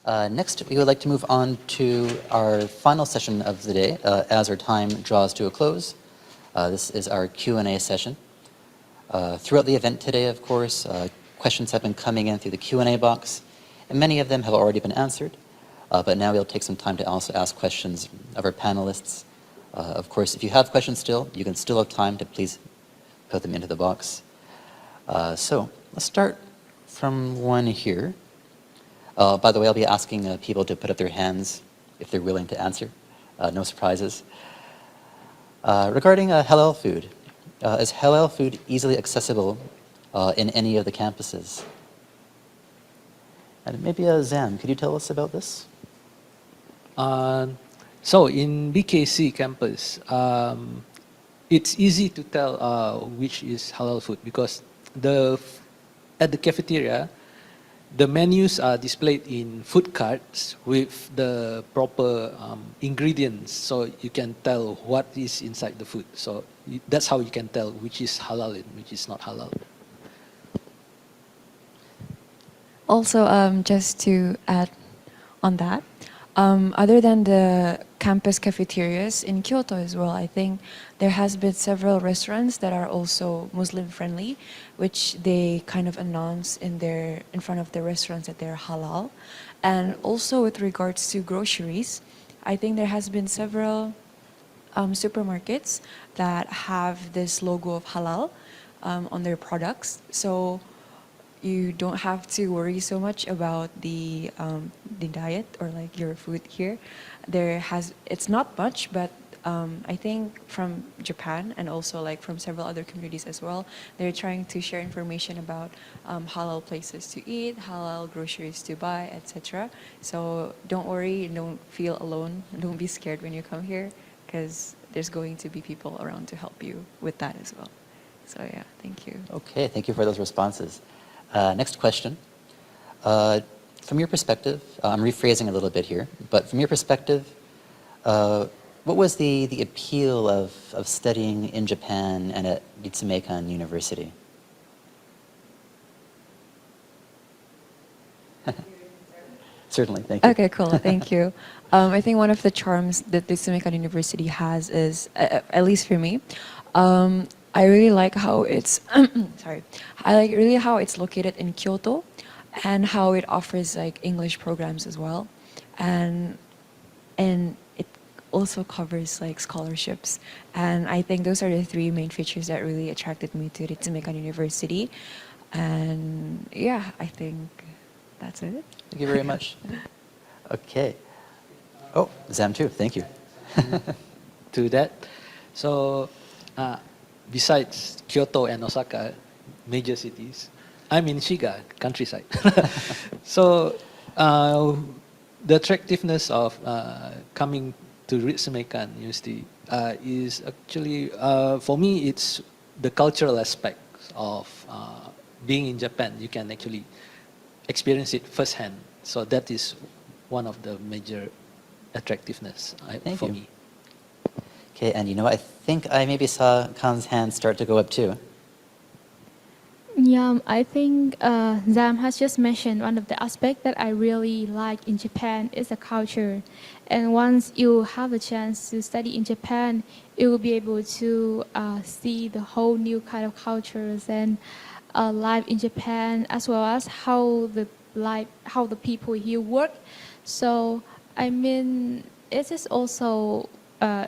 Next, we would like to move on to our final session of the day as our time draws to a close. This is our Q&A session. Throughout the event today, of course, questions have been coming in through the Q&A box, and many of them have already been answered. But now we'll take some time to also ask questions of our panelists. Of course, if you have questions still, you can still have time to please put them into the box. So let's start from one here. By the way, I'll be asking people to put up their hands if they're willing to answer. No surprises. Regarding halal food, is halal food easily accessible in any of the campuses? And maybe Zam, could you tell us about this? So in BKC campus, it's easy to tell which is halal food because at the cafeteria, the menus are displayed in food cards with the proper ingredients, so you can tell what is inside the food. So that's how you can tell which is halal and which is not halal. Also, just to add on that, other than the campus cafeterias in Kyoto as well, I think there has been several restaurants that are also Muslim friendly, which they kind of announce in front of the restaurants that they're halal. And also with regards to groceries, I think there has been several supermarkets that have this logo of halal on their products. So you don't have to worry so much about the diet or like your food here. It's not much, but I think from Japan and also like from several other communities as well, they're trying to share information about halal places to eat, halal groceries to buy, etc. So don't worry, don't feel alone, don't be scared when you come here, because there's going to be people around to help you with that as well. So yeah, thank you. Okay, thank you for those responses. Next question. From your perspective, I'm rephrasing a little bit here, but from your perspective, what was the appeal of studying in Japan and at Ritsumeikan University? Certainly, thank you. Okay, cool, thank you. I think one of the charms that Ritsumeikan University has is, at least for me, I really like how it's, really how it's located in Kyoto and how it offers like English programs as well. And it also covers like scholarships. And I think those are the three main features that really attracted me to Ritsumeikan University. And yeah, I think that's it. Thank you very much. Okay. Oh, Zam too, thank you. To that, so besides Kyoto and Osaka, major cities, I'm in Shiga, countryside. So the attractiveness of coming to Ritsumeikan University is actually, for me, it's the cultural aspect of being in Japan. You can actually experience it firsthand. So that is one of the major attractiveness for me. Okay, and you know, I think I maybe saw Khan's hand start to go up too. Yeah, I think Zam has just mentioned one of the aspects that I really like in Japan is the culture. And once you have a chance to study in Japan, you will be able to see the whole new kind of cultures and life in Japan, as well as how the people here work. So I mean, it is also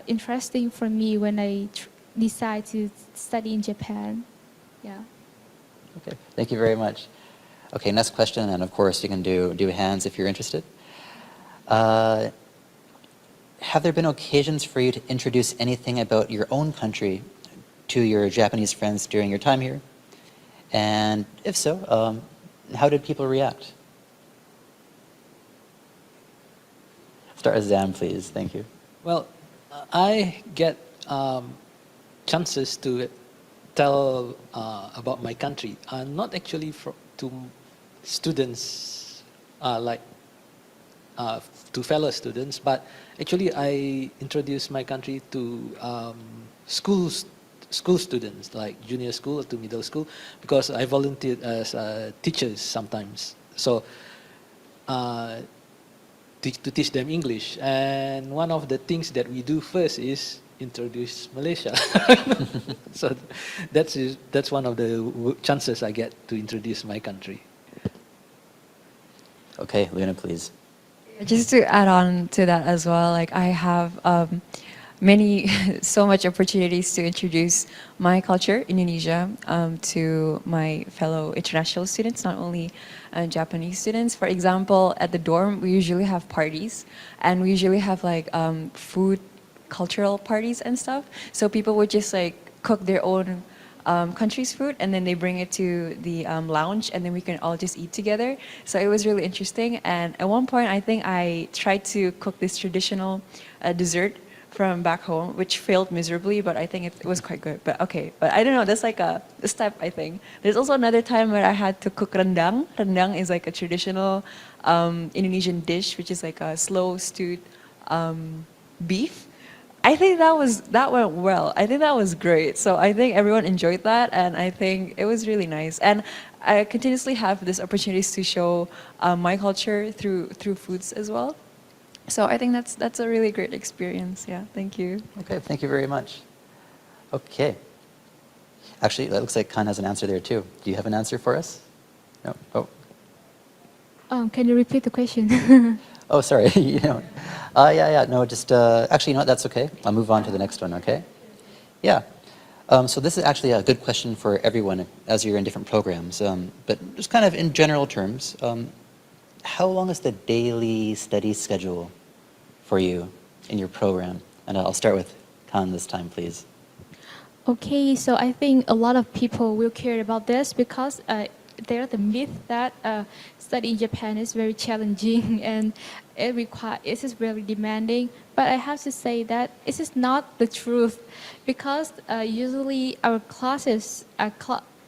interesting for me when I decide to study in Japan. Yeah. Okay, thank you very much. Okay, next question, and of course you can do hands if you're interested. Have there been occasions for you to introduce anything about your own country to your Japanese friends during your time here? And if so, how did people react? Start with Zam, please. Thank you. Well, I get chances to tell about my country, not actually to students to fellow students, but actually I introduce my country to school students, like junior school to middle school, because I volunteered as teachers sometimes. So to teach them English. And one of the things that we do first is introduce Malaysia. So that's one of the chances I get to introduce my country. Okay, Luna, please. Just to add on to that as well, like I have so much opportunities to introduce my culture, Indonesia, to my fellow international students, not only Japanese students. For example, at the dorm, we usually have parties, and we usually have like food, cultural parties and stuff. So people would just like cook their own country's food, and then they bring it to the lounge, and then we can all just eat together. So it was really interesting. And at one point, I think I tried to cook this traditional dessert from back home, which failed miserably, but I think it was quite good. But okay, but I don't know, that's like a step, I think. There's also another time where I had to cook rendang. Rendang is like a traditional Indonesian dish, which is like a slow stewed beef. I think that went well. I think that was great. So I think everyone enjoyed that, and I think it was really nice. And I continuously have this opportunities to show my culture through foods as well. So I think that's a really great experience. Yeah, thank you. Okay, thank you very much. Okay. Actually, that looks like Khan has an answer there too. Do you have an answer for us? No? Oh. Can you repeat the question? Oh, sorry. Yeah. No, just actually, you know what? That's okay. I'll move on to the next one. Okay. Yeah. So this is actually a good question for everyone as you're in different programs. But just kind of in general terms, how long is the daily study schedule for you in your program? And I'll start with Khan this time, please. Okay, so I think a lot of people will care about this because there's the myth that study in Japan is very challenging and it is very demanding. But I have to say that it is not the truth because usually our classes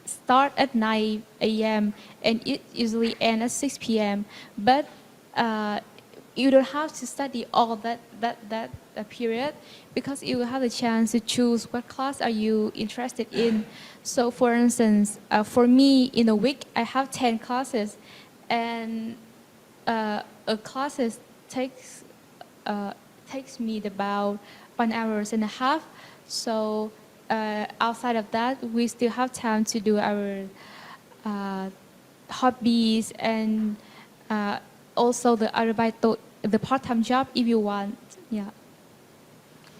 start at 9 a.m. and it usually ends at 6 p.m. But you don't have to study all that period because you will have the chance to choose what class are you interested in. So for instance, for me in a week I have 10 classes, and a classes takes me about 1.5 hours. So outside of that, we still have time to do our hobbies and also the Arbeito, the part-time job if you want. Yeah.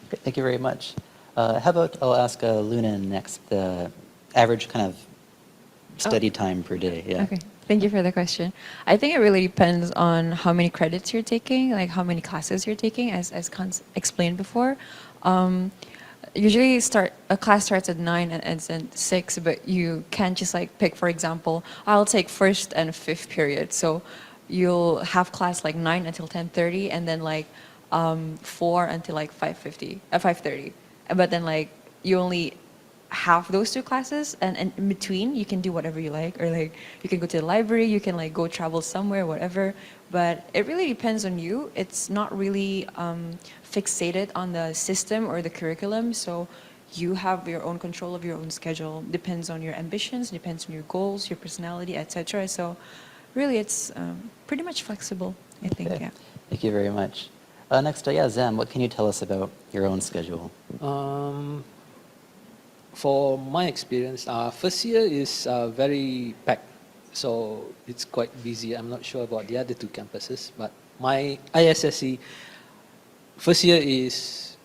Okay, thank you very much. How about I'll ask Luna next, the average kind of study time per day. Yeah. Okay, thank you for the question. I think it really depends on how many credits you're taking, like how many classes you're taking, as Khan explained before. Usually a class starts at 9 and ends at 6, but you can't just like pick, for example, I'll take first and fifth period. So you'll have class like 9 until 10:30 and then like 4 until like 5:30. But then like you only have those two classes, and in between you can do whatever you like, or like you can go to the library, you can like go travel somewhere, whatever. But it really depends on you. It's not really fixated on the system or the curriculum, so you have your own control of your own schedule. Depends on your ambitions, depends on your goals, your personality, etc. So really it's pretty much flexible, I think. Okay. Yeah. Thank you very much. Next, Zam, what can you tell us about your own schedule? For my experience, first year is very packed, so it's quite busy. I'm not sure about the other two campuses, but my ISSC first year is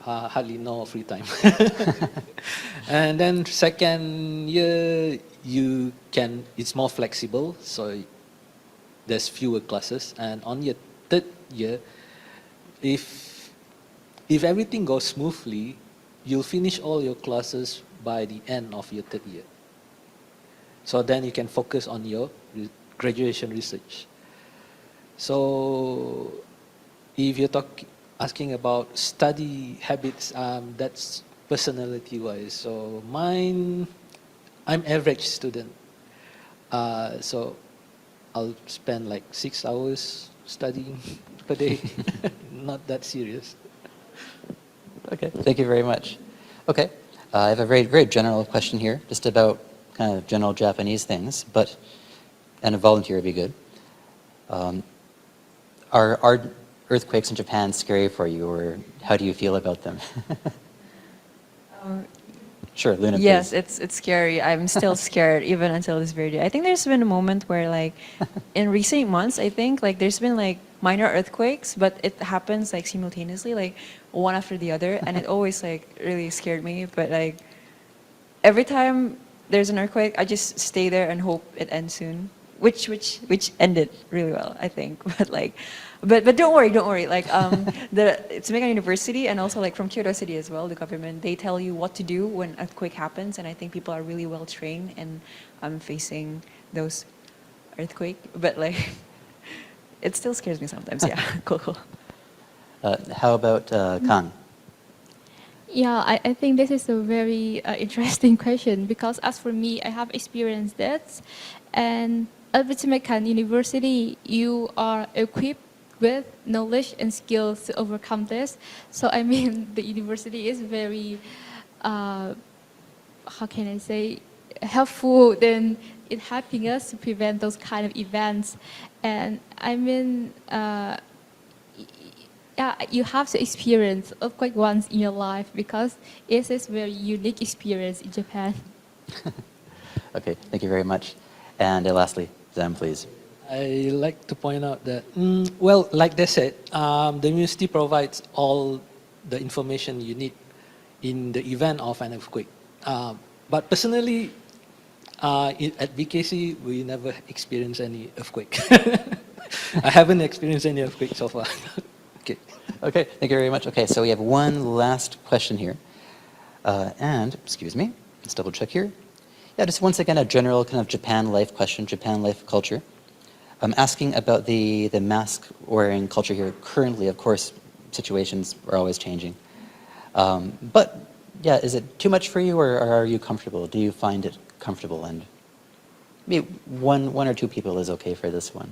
hardly no free time. And then second year, it's more flexible, so there's fewer classes. And on your third year, if everything goes smoothly, you'll finish all your classes by the end of your third year. So then you can focus on your graduation research. So if you're asking about study habits, that's personality-wise. So mine, I'm average student. So I'll spend like 6 hours studying per day. Not that serious. Okay, thank you very much. Okay, I have a very, very general question here, just about kind of general Japanese things, and a volunteer would be good. Are earthquakes in Japan scary for you, or how do you feel about them? Sure, Luna, Yes, please. it's scary. I'm still scared even until this very day. I think there's been a moment where like in recent months, I think like there's been like minor earthquakes, but it happens like simultaneously, like one after the other, and it always like really scared me. But like every time there's an earthquake, I just stay there and hope it ends soon. Which ended really well, I think. But like, but don't worry. Like the Ritsumeikan University and also like from Kyoto City as well, the government, they tell you what to do when earthquake happens, and I think people are really well trained in facing those earthquake. But like, it still scares me sometimes. Yeah, cool. How about Kang? Yeah, I think this is a very interesting question because as for me, I have experienced that. And at Ritsumeikan University, you are equipped with knowledge and skills to overcome this. So I mean, the university is very, how can I say, helpful in helping us to prevent those kind of events. And I mean, yeah, you have to experience earthquake once in your life because it is a very unique experience in Japan. Okay, thank you very much. And lastly, Zam, please. I like to point out that, well, like they said, the university provides all the information you need in the event of an earthquake. But personally, at BKC, we never experienced any earthquake. I haven't experienced any earthquake so far. Okay. Okay, thank you very much. Okay, so we have one last question here. And, excuse me, let's double check here. Yeah, just once again, a general kind of Japan life question, Japan life culture. I'm asking about the mask wearing culture here currently. Of course, situations are always changing. But yeah, is it too much for you, or are you comfortable? Do you find it comfortable? And maybe one or two people is okay for this one.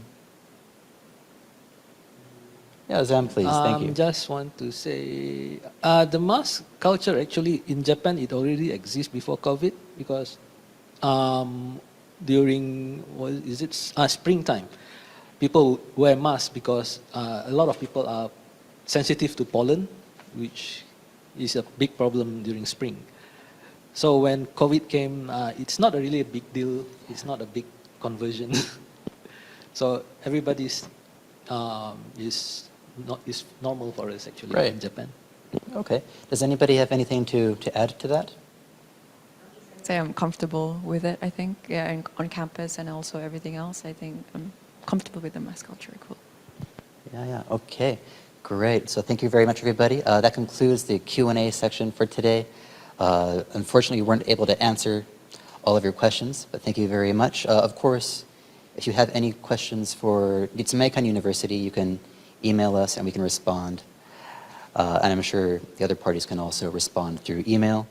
Yeah, Zam, please. Thank you. Just want to say, the mask culture actually in Japan, it already exists before COVID because during, springtime, people wear masks because a lot of people are sensitive to pollen, which is a big problem during spring. So when COVID came, it's not really a big deal. It's not a big conversion. So everybody's is normal for us actually Right. in Japan. Okay. Does anybody have anything to add to that? Say I'm comfortable with it. I think and on campus and also everything else. I think I'm comfortable with the mask culture. Cool. Yeah. Okay. Great. So thank you very much, everybody. That concludes the Q&A section for today. Unfortunately, we weren't able to answer all of your questions, but thank you very much. Of course, if you have any questions for Ritsumeikan University, you can email us and we can respond. And I'm sure the other parties can also respond through email.